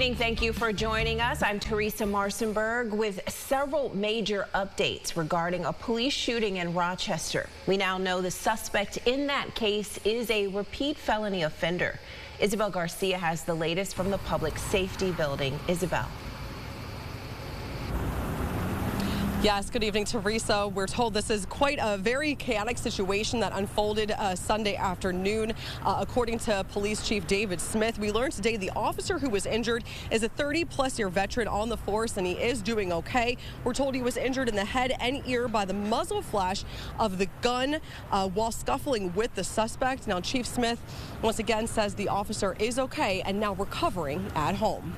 evening. Thank you for joining us. I'm Teresa Marsenberg with several major updates regarding a police shooting in Rochester. We now know the suspect in that case is a repeat felony offender. Isabel Garcia has the latest from the Public Safety Building. Isabel. Yes, good evening, Teresa. We're told this is quite a very chaotic situation that unfolded Sunday afternoon. According to Police Chief David Smith, we learned today the officer who was injured is a 30-plus-year veteran on the force, and he is doing okay. We're told he was injured in the head and ear by the muzzle flash of the gun while scuffling with the suspect. Now, Chief Smith once again says the officer is okay and now recovering at home.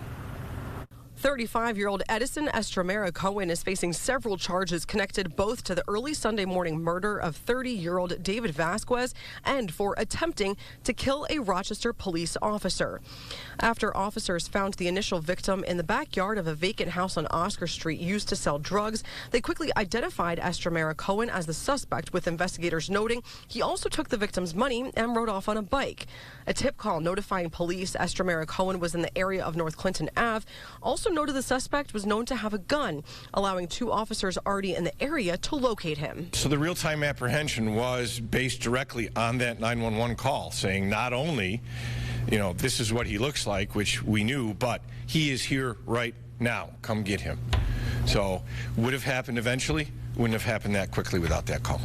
35-year-old Edison Estremera Cohen is facing several charges connected both to the early Sunday morning murder of 30-year-old David Vasquez and for attempting to kill a Rochester police officer. After officers found the initial victim in the backyard of a vacant house on Oscar Street used to sell drugs, they quickly identified Estremera Cohen as the suspect, with investigators noting he also took the victim's money and rode off on a bike. A tip call notifying police Estremera Cohen was in the area of North Clinton Ave also noted the suspect was known to have a gun, allowing two officers already in the area to locate him. So the real-time apprehension was based directly on that 911 call, saying not only, this is what he looks like, which we knew, but he is here right now. Come get him. So would have happened eventually, wouldn't have happened that quickly without that call.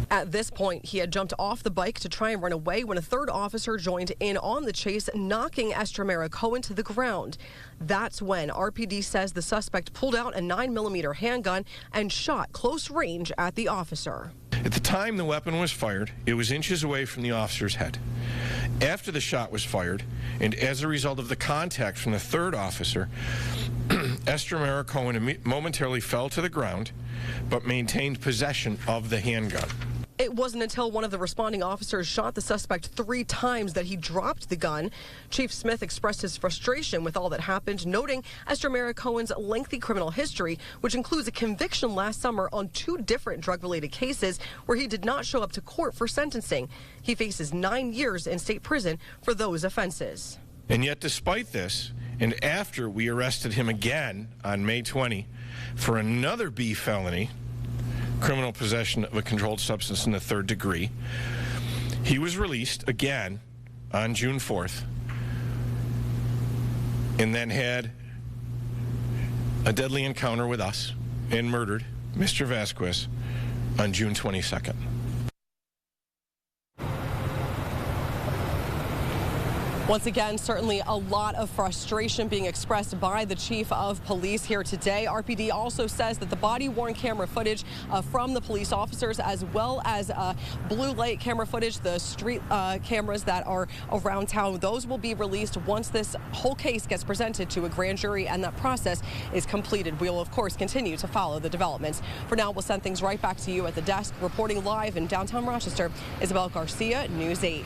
At this point, he had jumped off the bike to try and run away when a third officer joined in on the chase, knocking Estremera Cohen to the ground. That's when RPD says the suspect pulled out a 9mm handgun and shot close range at the officer. At the time the weapon was fired, it was inches away from the officer's head. After the shot was fired, and as a result of the contact from the third officer, Estremera Cohen momentarily fell to the ground, but maintained possession of the handgun. It wasn't until one of the responding officers shot the suspect 3 times that he dropped the gun. Chief Smith expressed his frustration with all that happened, noting Estremera Cohen's lengthy criminal history, which includes a conviction last summer on 2 different drug-related cases where he did not show up to court for sentencing. He faces 9 years in state prison for those offenses. And yet, despite this, and after we arrested him again on May 20 for another B felony, criminal possession of a controlled substance in the 3rd degree, he was released again on June 4th and then had a deadly encounter with us and murdered Mr. Vasquez on June 22nd. Once again, certainly a lot of frustration being expressed by the chief of police here today. RPD also says that the body-worn camera footage from the police officers, as well as blue light camera footage, the street cameras that are around town, those will be released once this whole case gets presented to a grand jury and that process is completed. We will, of course, continue to follow the developments. For now, we'll send things right back to you at the desk. Reporting live in downtown Rochester, Isabel Garcia, News 8.